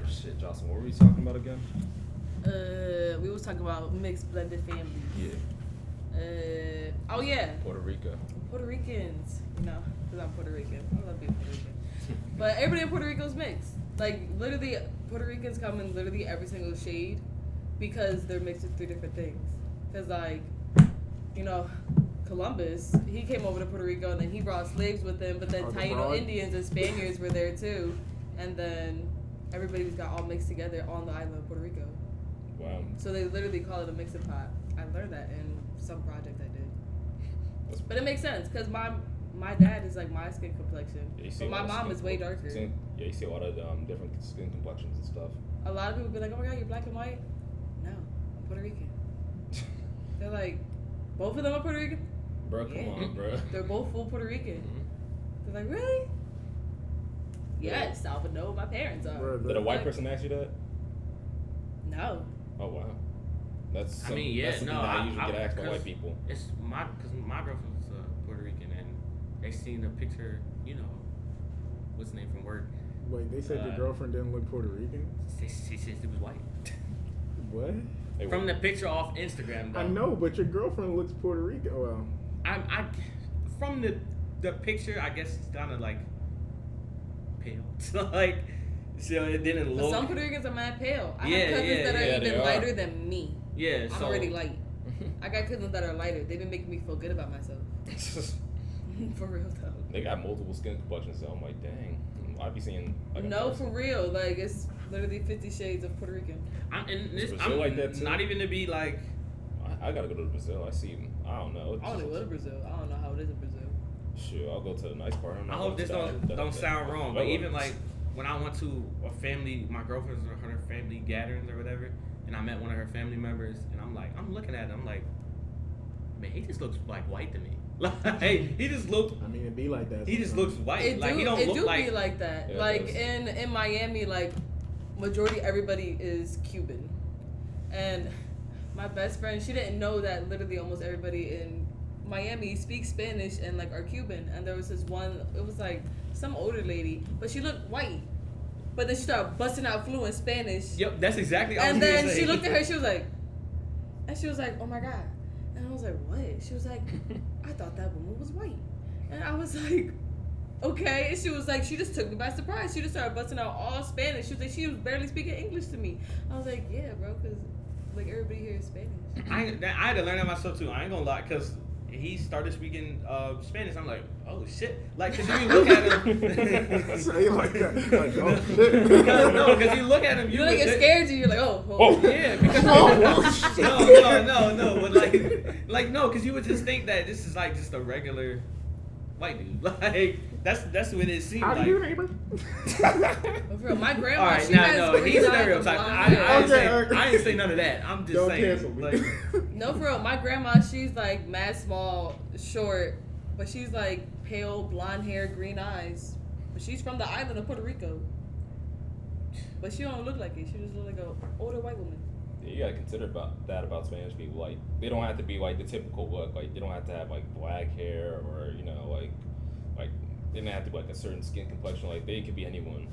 Alright, shit, Jocelyn, what were we talking about again? We was talking about mixed blended families. Yeah. Oh yeah. Puerto Rico. Puerto Ricans, you know, because I'm Puerto Rican. I love being Puerto Rican. But everybody in Puerto Rico is mixed. Like, literally, Puerto Ricans come in literally every single shade because they're mixed with 3 different things. Because, like, you know, Columbus, he came over to Puerto Rico and then he brought slaves with him, but then Taino Indians and Spaniards were there too. And then everybody just got all mixed together on the island of Puerto Rico. Wow. So they literally call it a mixing pot. I learned that in some project I did. But it makes sense because my dad is like my skin complexion, but my mom is way darker. Yeah, you see a lot of different skin complexions and stuff. A lot of people be like, "Oh my God, you're black and white." No, I'm Puerto Rican. They're like, both of them are Puerto Rican. Bro, come on, bro. They're both full Puerto Rican. Mm-hmm. They're like, really? Yes, I would know my parents are. Did a white person ask you that? No. Oh wow. That's something I usually get asked by white people. It's because my girlfriend's Puerto Rican and they seen the picture, you know, what's the name from work. Wait, they said your girlfriend didn't look Puerto Rican? She said it was white. What? From the picture off Instagram, though. I know, but your girlfriend looks Puerto Rican. Well, I from the picture, I guess it's kind of like pale. So like, so it didn't look. But some Puerto Ricans are mad pale. I have cousins that are even lighter than me. Yeah, I'm already light. I got cousins that are lighter. They've been making me feel good about myself. For real though. They got multiple skin complexions, so I'm like, dang. I'd be seeing. Like, no, for real. Like it's literally 50 shades of Puerto Rican. I'm like that too? Not even to be like. I gotta go to Brazil. I see. I don't know. I want to go to Brazil. I don't know how it is in Brazil. Sure, I'll go to the nice part. I hope this don't sound wrong, but even like when I went to a family, my girlfriend's or her family gatherings or whatever, and I met one of her family members, and I'm looking at him, I'm like, man, he just looks like white to me. Like he just looked. I mean, it be like that. He just looks white. He don't look like. It do be like that. Yeah, like in Miami, like majority everybody is Cuban, and my best friend, she didn't know that literally almost everybody in Miami speaks Spanish and like are Cuban. And there was this one, it was like some older lady, but she looked white. But then she started busting out fluent Spanish. Yep, that's exactly. And then she looked at her, she was like, "Oh my God." And I was like, "What?" She was like, "I thought that woman was white." And I was like, "Okay." And she was like, she just took me by surprise. She just started busting out all Spanish. She was like, she was barely speaking English to me. I was like, "Yeah, bro, because like everybody here is Spanish." I had to learn that myself too. I ain't gonna lie, because he started speaking Spanish. I'm like, oh shit! Like, cause you look at him. Say it like that. Like, oh shit. No, because you look at him. You like it scared you. You're like, oh. Yeah, because no, but like no, because you would just think that this is like just a regular white dude. Like that's what it seemed like. How do you, neighbor? But for real, my grandma, All right, she now has no, he's stereotyping. I didn't say none of that. I'm just Don't saying. cancel me. Like, No, for real, my grandma, she's like mad small, short, but she's like pale, blonde hair, green eyes. But she's from the island of Puerto Rico. But she don't look like it. She just look like an older white woman. Yeah, you gotta consider about Spanish people. Like, they don't have to be like the typical look. Like, they don't have to have like black hair or like they don't have to be like a certain skin complexion. Like, they could be anyone.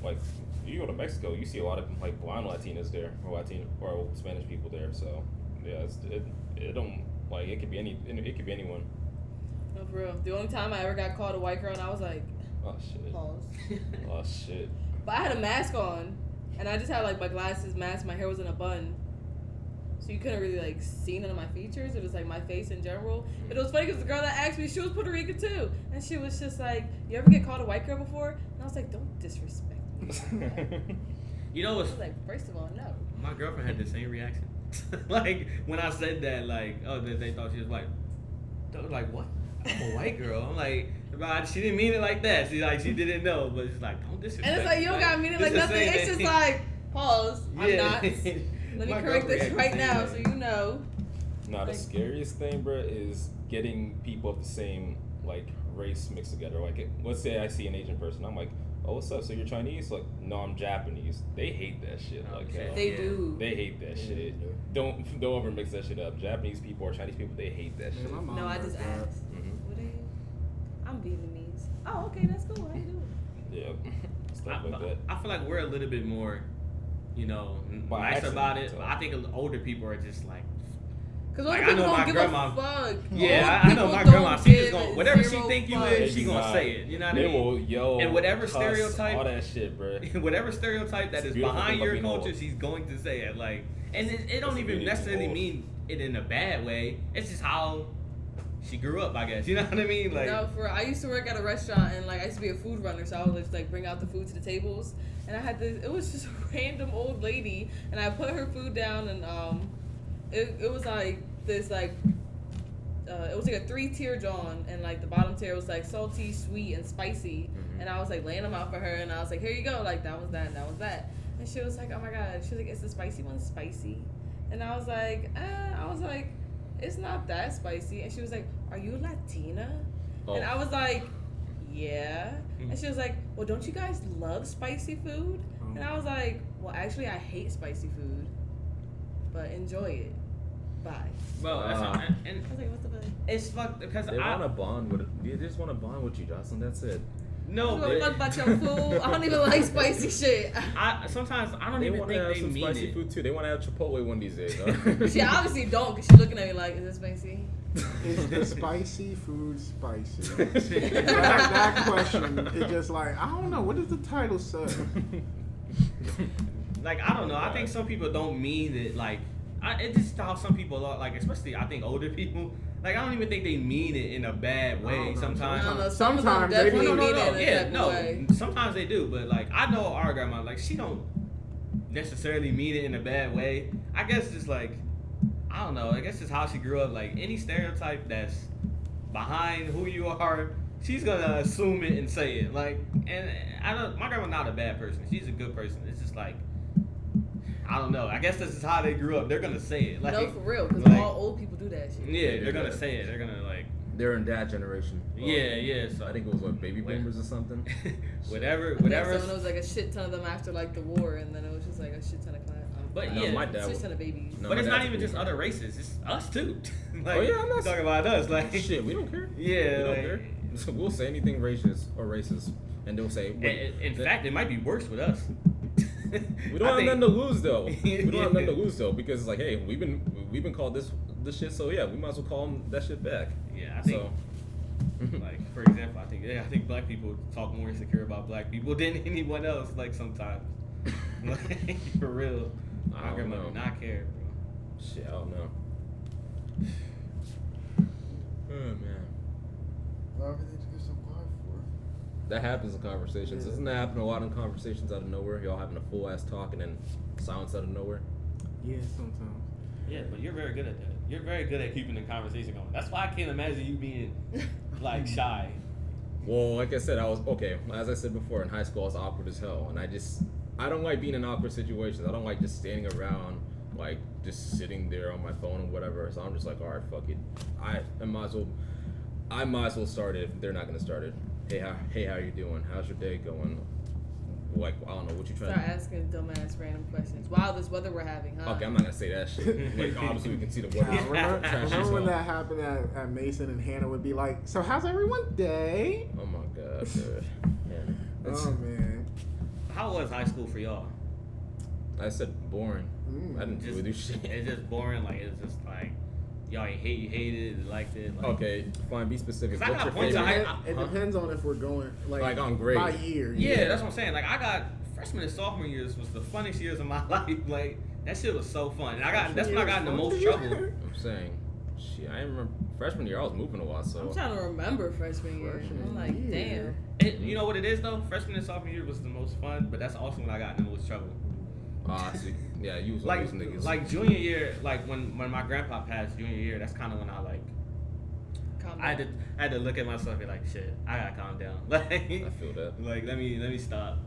Like, you go to Mexico, you see a lot of like blonde Latinas there or Spanish people there. So yeah, it don't like it could be anyone. No, for real. The only time I ever got called a white girl, and I was like, Oh shit. pause. Oh shit. But I had a mask on, and I just had like my glasses, mask, my hair was in a bun. So you couldn't really like see none of my features. It was like my face in general. But it was funny because the girl that asked me, she was Puerto Rican too. And she was just like, "You ever get called a white girl before?" And I was like, "Don't disrespect me." you know what's I was like, first of all, no. My girlfriend had the same reaction. Like when I said that, like, oh, they thought she was white. They was like, what? I'm a white girl. I'm like, but she didn't mean it like that. She didn't know, but it's like, don't disrespect. And it's like you don't gotta mean it like nothing. It's just like, pause. I'm not. Let me correct this right now so you know. Nah, the scariest thing, bro, is getting people of the same like race mixed together. Like, let's say I see an Asian person, I'm like, "Oh, what's up? So you're Chinese?" Like, "No, I'm Japanese." They hate that shit. Like, They do. They hate that shit. Don't ever mix that shit up. Japanese people or Chinese people, they hate that shit. No, I just asked. What are you? I'm Vietnamese. Oh, okay, that's cool. How you doing? Yeah. stuff like that. I feel like we're a little bit more, By nice accident, about it. so. But I think older people are just like. Because Like, older I know people my don't give grandma- a fuck. Yeah, Old I know people my don't grandma. She just give gonna whatever she zero think you fuck. is, she gonna say it. You know what I They mean? will yell And whatever cuss, stereotype- all that shit, bro. Whatever stereotype that It's is beautiful behind thing your about being culture, old. she's going to say it. Like, and it That's don't the even beauty of necessarily being old. mean it in a bad way. It's just how she grew up, I guess. You know what I mean? Like, No, I used to work at a restaurant and like I used to be a food runner, so I would just like bring out the food to the tables, and I had this. It was just a random old lady, and I put her food down, and it was like this like. It was like a 3-tier John, and like the bottom tier was like salty, sweet, and spicy. Mhm. And I was like laying them out for her, and I was like, "Here you go!" Like that was that, and that was that. And she was like, "Oh my god!" She was like, "Is the spicy one spicy?" And I was like, "It's not that spicy." And she was like, "Are you Latina?" Oh. And I was like, "Yeah." And she was like, "Well, don't you guys love spicy food?" And I was like, "Well, actually, I hate spicy food, but enjoy it. Bye." well, that's not, and I was like, "What the fuck?" it's fucked because They want to bond with. They just want to bond with you, Jocelyn. That's it. no, I don't give a fuck about your food. I don't even like spicy shit. sometimes I don't They even want to think have they some mean spicy it. food too. They want to have Chipotle one these days. Huh? She obviously don't, because she's looking at me like, "Is this spicy?" Is the spicy food spicy? that question is just like, I don't know. What does the title say? Like, I don't know. I think some people don't mean it. Like, it's just how some people are. Like, especially I think older people. Like, I don't even think they mean it in a bad way. don't know. Sometimes. No, some of them Sometimes they definitely do. mean it in a Yeah, type no. of way. Sometimes they do, but like I know our grandma. Like, she don't necessarily mean it in a bad way. I guess just like I don't know. I guess it's how she grew up. Like any stereotype that's behind who you are, she's gonna assume it and say it. Like, and I don't. My grandma's not a bad person. She's a good person. It's just like I don't know. I guess this is how they grew up. They're gonna say it. Like, No, for real, because like- all old people do that shit. yeah, They do they're gonna that. say it. They're gonna like They're in that generation. yeah. So I think it was what baby boomers or something. whatever. I think so, and it was like a shit ton of them after like the war, and then it was just like a shit ton of class. But No, yeah, my dad shit was- ton of babies. No, but my it's dad's not a even just boomer. other races. It's us too. Like, Oh, yeah, I'm not- talking about us. Like Shit, we don't care. Yeah, we don't like- care. We'll say anything racist or racist, and they'll say. In fact, it might be worse with us. we don't have nothing to lose though. We don't have nothing to Yeah. lose though because it's like, hey, we've been called this shit, so yeah, we might as well call them that shit back. Yeah, I think. So. Like for example, I think black people talk more insecure about black people than anyone else. Like sometimes, like, for real. I My don't grandma know. did not care, bro. Shit, I don't know. Oh man, Why everything to get so quiet for? that happens in conversations. Yeah. Doesn't that happen a lot in conversations out of nowhere? Y'all having a full ass talk and then silence out of nowhere. Yeah, sometimes. Yeah, but you're very good at that. You're very good at keeping the conversation going. That's why I can't imagine you being like shy. Well, like I said, I was okay. As I said before, in high school, I was awkward as hell, and I don't like being in awkward situations. I don't like just standing around, like just sitting there on my phone or whatever. So I'm just like, all right, fuck it. I might as well start it if they're not gonna start it. Hey, how you doing? How's your day going? Like, I don't know what you trying Start to. asking dumbass random questions. Wow, this weather we're having, huh? Okay, I'm not gonna say that shit. Like, obviously we can see the weather. Wow, remember, Trash remember as when hell. that happened at Mason and Hannah would be like, so how's everyone's day? Oh my god, dude. Yeah. Oh man. How was high school for y'all? I said boring. Mm. I didn't Just, really do shit. It's just boring. Like it's just like y'all hated it, liked it. Like, Okay, fine. Be specific. 'Cause I What's got your points favorite? I- It depends on if we're going like on grade. by year. Yeah, that's what I'm saying. Like I got freshman and sophomore years was the funnest years of my life. Like that shit was so fun. And that's when I got in the most trouble. I'm saying, shit. I remember freshman year. I was moving a lot, so. I'm trying to remember freshman year. I'm like, year. damn. You know what it is though? Freshman and sophomore year was the most fun, but that's also when I got in the most trouble. See, yeah, you was one Like of those niggas. like junior year, like when my grandpa passed junior year, that's kind of when I like Calm I down. had to look at myself and be like, shit, I gotta calm down. Like I feel that. like let me stop.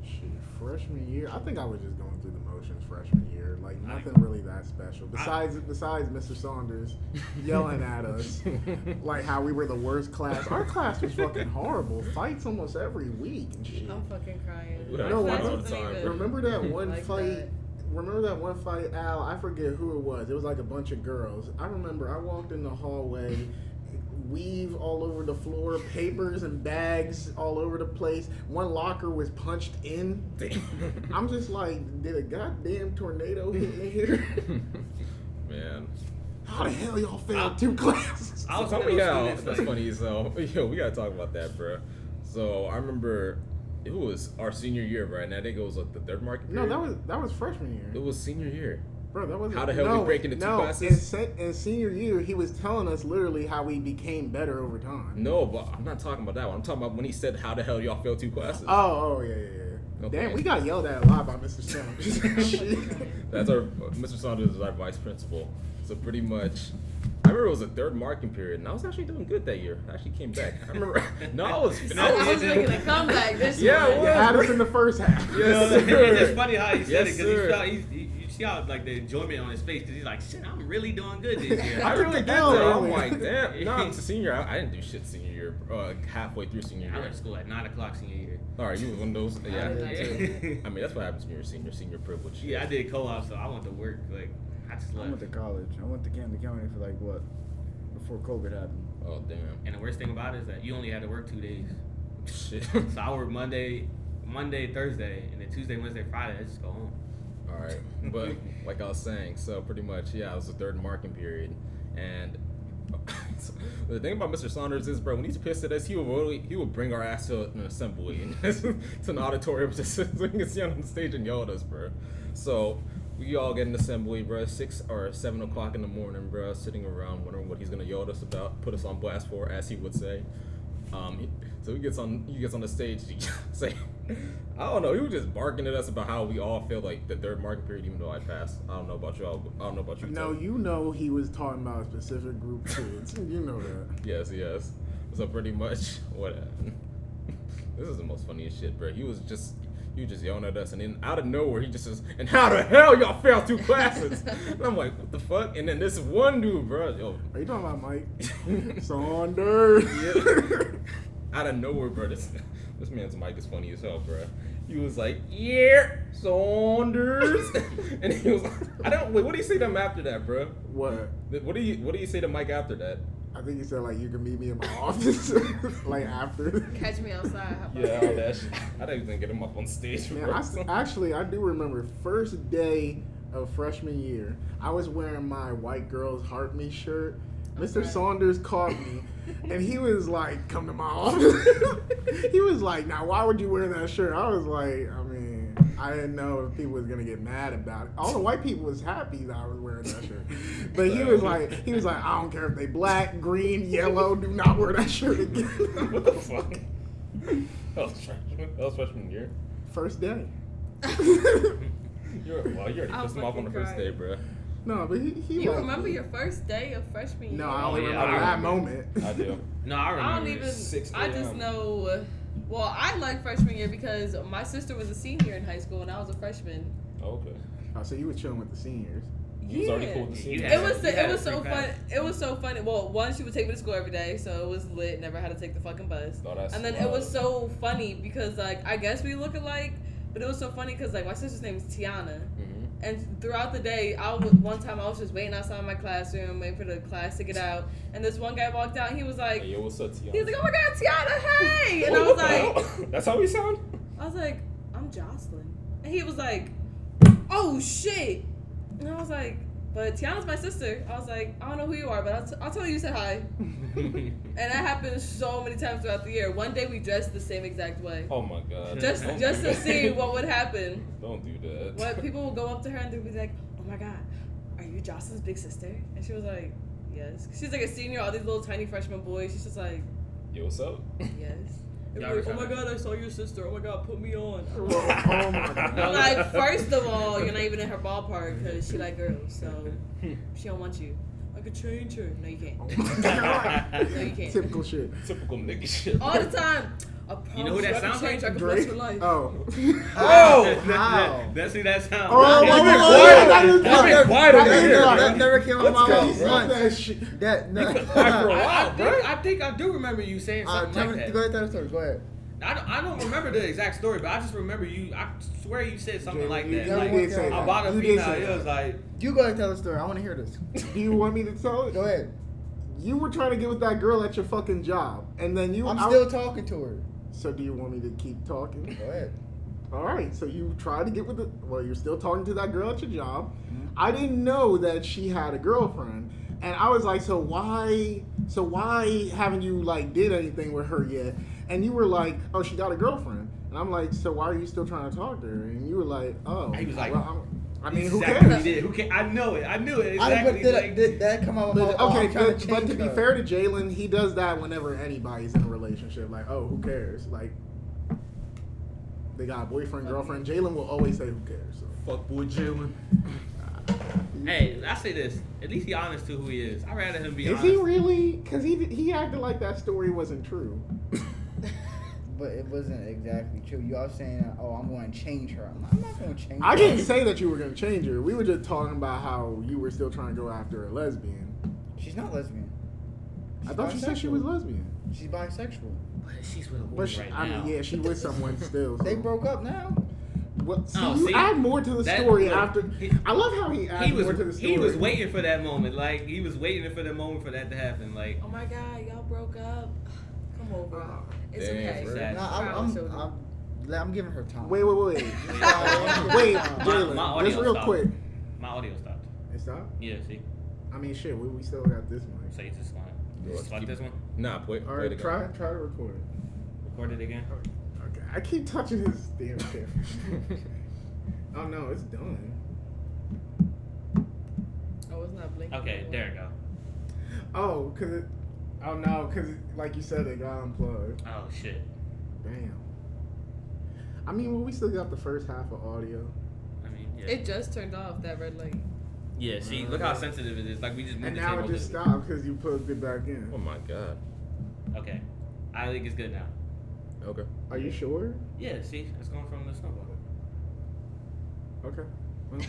Shit, freshman year, I think I was just going through the motions freshman year. Like nothing really that special. Besides Mr. Saunders yelling at us, like how we were the worst class. Our class was fucking horrible. Fights almost every week and shit. I'm fucking crying. We My don't class fight all the wasn't time, even bro. Remember that one like fight? that. Remember that one fight, Al? I forget who it was. It was like a bunch of girls. I remember I walked in the hallway. weave all over the floor, papers and bags all over the place. One locker was punched in. I'm just like, did a goddamn tornado hit in here? Man. How the hell y'all failed 2 classes? I was one of those students, that's like- funny. So, yo, we gotta talk about that, bro. So I remember it was our senior year, right? And I think it was like the 3rd market No, period. that was freshman year. It was senior year. Bro, that wasn't. How the hell we break into 2 classes? In senior year, he was telling us literally how we became better over time. No, but I'm not talking about that one. I'm talking about when he said, "How the hell y'all failed 2 classes?" Oh, yeah. Okay. Damn, we got yelled at a lot by Mr. Sims. That's our Mr. Saunders is our vice principal. So pretty much, I remember it was a 3rd marking period, and I was actually doing good that year. I actually came back. I remember. No, I was. I was making a comeback this Yeah, year. it You had us in the first half. Yes, It's sir. just funny how he said Yes, it sir. because you see how like the enjoyment on his face because he's like, shit, I'm really doing good this year. I really did Hell, though. I'm really? like, damn. No, it's a senior. I didn't do shit senior year. Halfway through senior I year. went to school at 9 o'clock senior year. All right, you was one of those. Yeah. did that too. I mean, that's what happens when you're a senior privilege. Yeah, I did co-op, so I went to work. Like, I just I left. went to college. I went to Camden County for like what? Before COVID happened. Oh damn. And the worst thing about it is that you only had to work 2 days. Shit. So I worked Monday, Thursday, and then Tuesday, Wednesday, Friday, I just go home. All right, but like I was saying, so pretty much, yeah, it was the 3rd marking period, and the thing about Mr. Saunders is, bro, when he's pissed at us, he would bring our ass to an assembly and to an auditorium just so we can sit on the stage and yell at us, bro. So we all get an assembly, bro, 6 or 7 o'clock in the morning, bro, sitting around wondering what he's gonna yell at us about, put us on blast for, as he would say. So he gets on the stage to say, I don't know, he was just barking at us about how we all feel like the 3rd marking period, even though I passed. I don't know about y'all. I don't know about you. No, Tevin. you know he was talking about a specific group of kids. You know that. Yes. So pretty much what happened. This is the most funniest shit, bro. He was just yelling at us, and then out of nowhere he just says, "And how the hell y'all failed 2 classes?" And I'm like, "What the fuck?" And then this one dude, bro, yo, Are you talking about Mike Saunders? yeah. Out of nowhere, bro, this man's mic is funny as hell, bro. He was like, "Yeah, Saunders," and he was like, Wait, what do you say to him after that, bro? What? What do you say to Mike after that? I think he said like you can meet me in my office like after. Catch me outside. How about Yeah, all that shit. I didn't even get him up on stage, Man, bro. I do remember first day of freshman year. I was wearing my White Girls Heart Me shirt. Mr. Okay. Saunders caught me, and he was like, "Come to my office." He was like, "Now, why would you wear that shirt?" I was like, I mean, I didn't know if people was gonna get mad about it. All the white people was happy that I was wearing that shirt, but he was like, "I don't care if they black, green, yellow. Do not wear that shirt again." What the fuck? That was freshman year. First day. You already I'll pissed him off on the fucking first cry. day, bro. No, but he You liked remember it. your first day of freshman year? No, I only Yeah, remember I that remember. moment. I do. No, I remember. I don't even. 6 I just a.m. know. Well, I like freshman year because my sister was a senior in high school and I was a freshman. Oh, okay. Oh, so you were chilling with the seniors. He was already cool with the You seniors. had- It was free so fun. pass. It was so funny. Well, one, she would take me to school every day, so it was lit. Never had to take the fucking bus. Oh, that's And then it wild. was so funny because like I guess we look alike, but it was so funny because like my sister's name is Tiana, Mhm. and throughout the day, one time I was just waiting outside my classroom, waiting for the class to get out, and this one guy walked out, and he was like, Hey, yo, what's up, Tiana? he was like, "Oh my God, Tiana, hey!" And I was like, That's how we sound? I'm Jocelyn, and he was like, "Oh shit," and I was like, "But Tiana's my sister." I was like, "I don't know who you are, but I'll tell you said hi." And that happened so many times throughout the year. One day we dressed the same exact way, Oh my god. just Don't just do to that. see what would happen. Don't do that. What people would go up to her and they'd be like, "Oh my God, are you Jocelyn's big sister?" And she was like, "Yes." She's like a senior. All these little tiny freshman boys. She's just like, Yo, what's up? "Yes." They'd be Y'all like, "Oh ever my try God, I saw your sister. Oh my God, put me on." Oh my god. Like, first of all, you're not even in her ballpark because she like girls, so she don't want you. I could change her. No, you can't. Oh my god. No, you can't. Typical shit. Typical nigga shit. All the time. I You know who that promise I can sounds change like? her. I can bless Drake. her life. Oh. Oh! How? That's who that sounds. Oh, like. wait, quiet. that is Y'all right. be quiet over That is here. right. That never came out of my Let's go, mouth bro. once. That shit. That no. Quiet for a while, bro. I think I do remember you saying something like that. Go ahead, tell the story. Go ahead. I don't remember the exact story, but I just remember you. I swear you said something like that. you Like, did say that. about a You did female. say It that. was like, You go ahead and tell the story. I want to hear this. Do you want me to tell it? Go ahead. You were trying to get with that girl at your fucking job, and then I'm still talking to her. So do you want me to keep talking? Go ahead. All right. So you tried to get with you're still talking to that girl at your job. Mm-hmm. I didn't know that she had a girlfriend, and I was like, so why haven't you like did anything with her yet? And you were like, oh, she got a girlfriend, and I'm like, so why are you still trying to talk to her? And you were like, oh, He was like, well, I mean, exactly who cares? Who cares? I know it. Exactly. Did that come out? Okay, but to be fair to Jaylen, he does that whenever anybody's in a relationship. Like, oh, who cares? Like, they got a boyfriend, girlfriend. Jaylen will always say, who cares? So. Fuck boy Jaylen. Hey, I say this. At least he honest to who he is. I'd rather him be honest. Is he really? Because he acted like that story wasn't true. But it wasn't exactly true. You all saying, "Oh, I'm going to change her." I'm not going to change her. I didn't say that you were going to change her. We were just talking about how you were still trying to go after a lesbian. She's not lesbian. I thought you said she was lesbian. She's bisexual. But she's with a woman But she, right I now. mean, yeah, she with someone still. So. They broke up now. What? See, Oh, you see? add more to the That- story look, after. I love how he added more to the story. He was waiting for that moment. Like, he was waiting for the moment for that to happen. Like, Oh my God, y'all broke up. Come over. It's Damn, okay. bro. Sad. Nah, I'm giving her time. Wait. Wait, Jaylen, my audio just real stopped. quick. My audio stopped. It stopped? Yeah, see? I mean, shit, we still got this mic. So you just want Yeah, to select this one? Nah, play All it right, again. try to record it. Record it again? Okay, I keep touching his damn camera. Oh no, it's done. Oh, it's not blinking. Okay, there we go. Oh, cause like you said, it got unplugged. Oh, shit. Damn. I mean, well, we still got the first half of audio. I mean, yeah. It just turned off that red light. Yeah, see, look how sensitive it is. Like, we just moved And the now table it a just little stopped because you plugged it back in. Oh my god. bit. Okay. I think it's good now. Okay. Are you sure? Yeah, see? It's going from the snowball. Okay. Well,